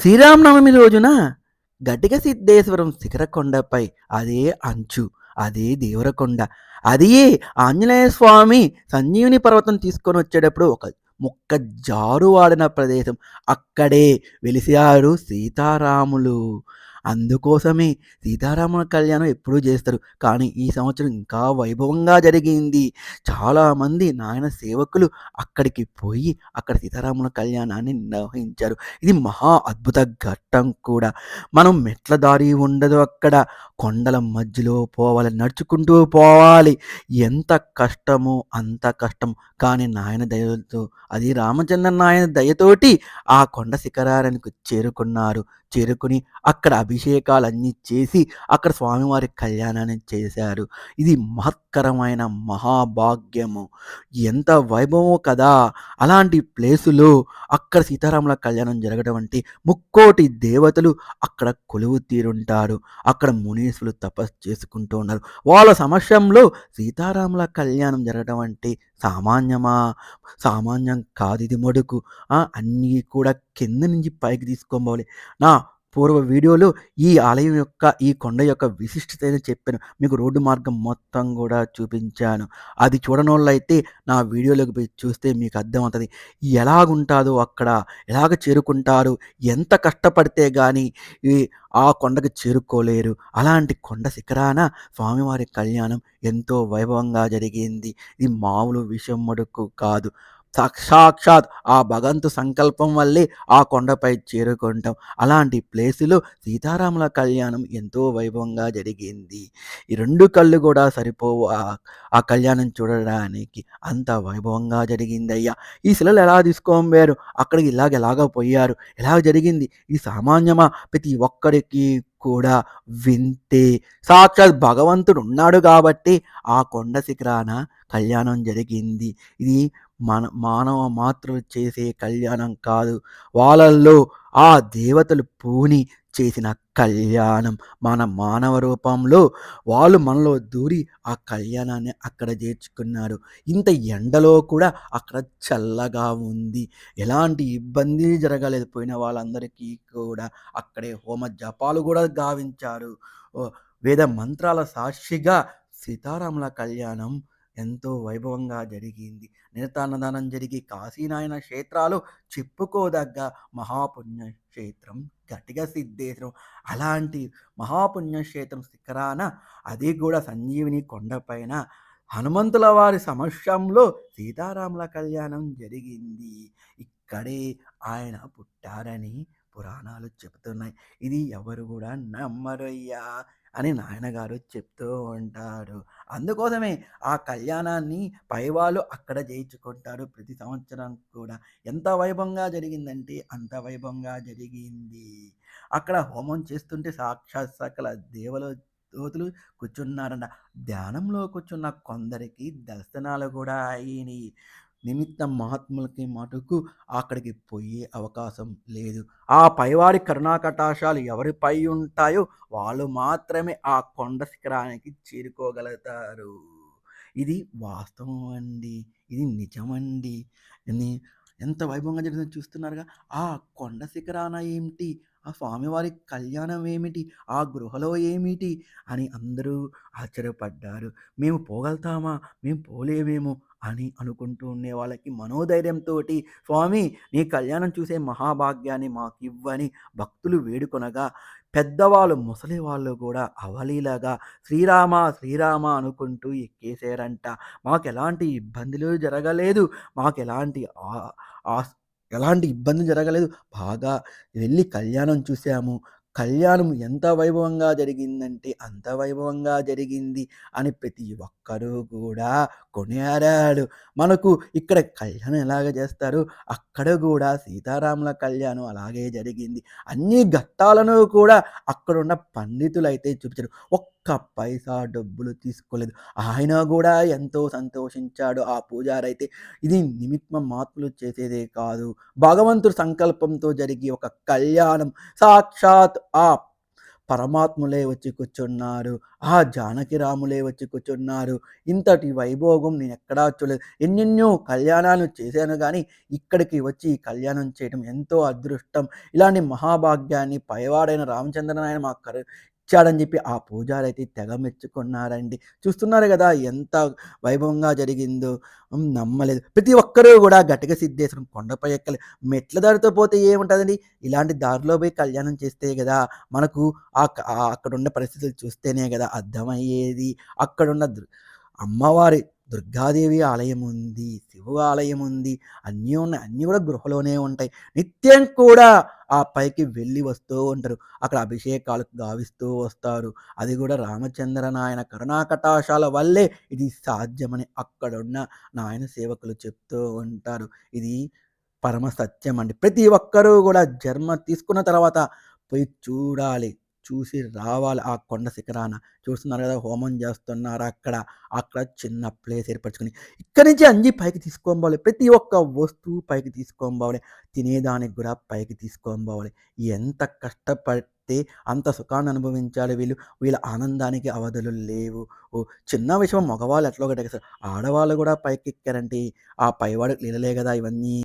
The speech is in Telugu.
శ్రీరామనవమి రోజున గట్టిక సిద్ధేశ్వరం శిఖర కొండపై అదే అంచు, అదే దేవరకొండ, అదే ఆంజనేయ స్వామి సంజీవుని పర్వతం తీసుకొని వచ్చేటప్పుడు ఒక ముక్క జారువాడిన ప్రదేశం. అక్కడే వెలిసారు సీతారాములు. అందుకోసమే సీతారాముల కళ్యాణం ఎప్పుడూ చేస్తారు. కానీ ఈ సంవత్సరం ఇంకా వైభవంగా జరిగింది. చాలామంది నాయన సేవకులు అక్కడికి పోయి అక్కడ సీతారాముల కళ్యాణాన్ని నిర్వహించారు. ఇది మహా అద్భుత ఘట్టం కూడా. మనం మెట్ల దారి ఉండదు అక్కడ. కొండల మధ్యలో పోవాలి, నడుచుకుంటూ పోవాలి. ఎంత కష్టమో అంత కష్టం. కానీ నాయన దయతో, అది రామచంద్ర నాయన దయతోటి ఆ కొండ శిఖరానికి చేరుకున్నారు. చేరుకుని అక్కడ అభిషేకాలన్నీ చేసి అక్కడ స్వామివారి కళ్యాణాన్ని చేశారు. ఇది మహత్కరమైన మహాభాగ్యము. ఎంత వైభవమో కదా! అలాంటి ప్లేసులో అక్కడ సీతారాముల కళ్యాణం జరగడం అంటే ముక్కోటి దేవతలు అక్కడ కొలువు తీరుంటారు. అక్కడ మునీశ్వరులు తపస్సు చేసుకుంటూ ఉన్నారు. వాళ్ళ సమక్షంలో సీతారాముల కళ్యాణం జరగడం అంటే సామాన్యమా? సామాన్యం కాదు ఇది మడుకు. అన్నీ కూడా కింద నుంచి పైకి తీసుకోబోవాలి. నా పూర్వ వీడియోలో ఈ ఆలయం యొక్క, ఈ కొండ యొక్క విశిష్టతని చెప్పాను. మీకు రోడ్డు మార్గం మొత్తం కూడా చూపించాను. అది చూడనోళ్ళైతే నా వీడియోలోకి పోయి చూస్తే మీకు అర్థమవుతుంది. ఎలాగుంటాదో అక్కడ, ఎలాగ చేరుకుంటారు, ఎంత కష్టపడితే గానీ ఈ ఆ కొండకు చేరుకోలేరు. అలాంటి కొండ శిఖరాన స్వామివారి కళ్యాణం ఎంతో వైభవంగా జరిగింది. ఇది మామూలు విషయం మటుకు కాదు. సాక్షాత్ ఆ భగవంతు సంకల్పం వల్లే ఆ కొండపై చేరుకుంటాం. అలాంటి ప్లేసులో సీతారాముల కళ్యాణం ఎంతో వైభవంగా జరిగింది. ఈ 2 కళ్ళు కూడా సరిపోవు ఆ కళ్యాణం చూడడానికి. అంత వైభవంగా జరిగిందయ్యా. ఈ శిలలు ఎలా తీసుకోబోయారు, అక్కడికి ఎలాగ పోయారు, ఎలా జరిగింది, ఇది సామాన్యమా? ప్రతి ఒక్కరికి కూడా వింతే. సాక్షాత్ భగవంతుడు ఉన్నాడు కాబట్టి ఆ కొండ శిఖరాన కళ్యాణం జరిగింది. ఇది మానవ మాతృలు చేసే కళ్యాణం కాదు. వాళ్ళల్లో ఆ దేవతలు పూని చేసిన కళ్యాణం. మన మానవ రూపంలో వాళ్ళు మనలో దూరి ఆ కళ్యాణాన్ని అక్కడ చేర్చుకున్నారు. ఇంత ఎండలో కూడా అక్కడ చల్లగా ఉంది. ఎలాంటి ఇబ్బంది జరగలేదు. పోయిన వాళ్ళందరికీ కూడా అక్కడే హోమ జపాలు కూడా గావించారు. వేద మంత్రాల సాక్షిగా సీతారాముల కళ్యాణం ఎంతో వైభవంగా జరిగింది. నిరతాన్నదానం జరిగి కాశీనాయన క్షేత్రాలు చెప్పుకోదగ్గ మహాపుణ్యక్షేత్రం గట్టిగా సిద్ధేశ్వరం. అలాంటి మహాపుణ్యక్షేత్రం శిఖరాన, అది కూడా సంజీవిని కొండపైన హనుమంతుల వారి సమక్షంలో సీతారాముల కళ్యాణం జరిగింది. ఇక్కడే ఆయన పుట్టారని పురాణాలు చెబుతున్నాయి. ఇది ఎవరు కూడా నమ్మరయ్యా అని నాయనగారు చెప్తూ ఉంటారు. అందుకోసమే ఆ కళ్యాణాన్ని పైవాళ్ళు అక్కడ చేయించుకుంటారు ప్రతి సంవత్సరం కూడా. ఎంత వైభవంగా జరిగిందంటే అంత వైభవంగా జరిగింది. అక్కడ హోమం చేస్తుంటే సాక్షాత్ సకల దేవతలు కూర్చున్నారంట. ధ్యానంలో కూర్చున్న కొందరికి దర్శనాలు కూడా అయినాయి. నిమిత్త మహాత్ములకి మటుకు అక్కడికి పోయే అవకాశం లేదు. ఆ పైవారి కరుణాకటాక్షాలు ఎవరిపై ఉంటాయో వాళ్ళు మాత్రమే ఆ కొండ శిఖరానికి చేరుకోగలుగుతారు. ఇది వాస్తవం అండి. ఇది నిజమండి. అని ఎంత వైభవంగా జరిగిందో చూస్తున్నారుగా. ఆ కొండ శిఖరాన ఏమిటి, ఆ స్వామివారి కళ్యాణం ఏమిటి, ఆ గృహలో ఏమిటి అని అందరూ ఆశ్చర్యపడ్డారు. మేము పోగలుగుతామా, మేము పోలేమేమో అని అనుకుంటూ ఉండే వాళ్ళకి మనోధైర్యంతోటి స్వామి నీ కళ్యాణం చూసే మహాభాగ్యాన్ని మాకివ్వని భక్తులు వేడుకొనగా, పెద్దవాళ్ళు ముసలి వాళ్ళు కూడా అవలీలగా శ్రీరామ శ్రీరామ అనుకుంటూ ఎక్కేసారంట. మాకెలాంటి ఇబ్బందులు జరగలేదు. మాకెలాంటి ఎలాంటి ఇబ్బంది జరగలేదు. బాగా వెళ్ళి కళ్యాణం చూసాము. కళ్యాణం ఎంత వైభవంగా జరిగిందంటే అంత వైభవంగా జరిగింది అని ప్రతి ఒక్కరూ కూడా కొనియాడాడు. మనకు ఇక్కడ కళ్యాణం ఎలాగ చేస్తారు, అక్కడ కూడా సీతారాముల కళ్యాణం అలాగే జరిగింది. అన్ని ఘట్టాలను కూడా అక్కడున్న పండితులైతే చూపించారు. ఒక్క పైసా డబ్బులు తీసుకోలేదు. ఆయన కూడా ఎంతో సంతోషించాడు ఆ పూజారైతే. ఇది నిమిత్త మాత్రులు చేసేదే కాదు, భగవంతుడి సంకల్పంతో జరిగే ఒక కళ్యాణం. సాక్షాత్ ఆ పరమాత్ములే వచ్చి కూర్చున్నారు. ఆ జానకి రాములే వచ్చి కూర్చున్నారు. ఇంతటి వైభోగం నేనెక్కడా చూడలేదు. ఎన్నెన్నో కళ్యాణాలు చేశాను గానీ, ఇక్కడికి వచ్చి ఈ కళ్యాణం చేయడం ఎంతో అదృష్టం. ఇలాంటి మహాభాగ్యాన్ని పైవాడైన రామచంద్రనాయన మాకు ఇచ్చాడని జెప్పి ఆ పూజారైతే తెగ మెచ్చుకున్నారండి. చూస్తున్నారు గదా! ఎంత వైభవంగా జరిగిందో. నమ్మలేదు. ప్రతి ఒక్కరు గూడా ఘటిక సిద్ధేశ్వరం కొండపై ఎక్కాలి. మెట్ల దారితో పోతే ఏముంటదండి? ఇలాంటి దారిలో పోయి కళ్యాణం చేస్తే గదా! మనకు అక్కడున్న పరిస్థితులు చూస్తేనే గదా అర్థమయ్యేది. అక్కడున్న అమ్మవారి దుర్గాదేవి ఆలయం ఉంది. శివ ఆలయం ఉంది. అన్నీ ఉన్నాయి. అన్నీ గూడా గృహలోనే ఉంటాయి. నిత్యం కూడా ఆ పైకి వెళ్ళి వస్తూ ఉంటారు. అక్కడ అభిషేకాలకు గావిస్తూ వస్తారు. అది గూడా రామచంద్ర నాయన కరుణాకటాక్షాల వల్లే ఇది సాధ్యమని అక్కడున్న నాయన సేవకులు చెప్తూ ఉంటారు. ఇది పరమ సత్యమండి. ప్రతి ఒక్కరూ గూడా జన్మ తీసుకున్న తర్వాత పోయి చూడాలి. చూసి రావాలి ఆ కొండ శిఖరాన. చూస్తున్నారు గదా! హోమం జేస్తున్నారు అక్కడ. అక్కడ చిన్న ప్లేస్ ఏర్పరచుకొని, ఇక్కడి నుంచి అన్నీ పైకి తీసుకొని పోవాలి. ప్రతి ఒక్క వస్తువు పైకి తీసుకొని పోవాలి. తినేదానికి గూడా పైకి తీసుకొని పోవాలి. ఎంత కష్టపడితే అంత సుఖాన్ని అనుభవించాలి వీళ్ళు. వీళ్ళ ఆనందానికి అవధులు లేవు. చిన్న విషయం మగవాళ్ళు ఎట్లో గట్టేస్తారు. ఆడవాళ్ళు గూడా పైకెక్కారంటే ఆ పైవాడికి లీలలే గదా ఇవన్నీ.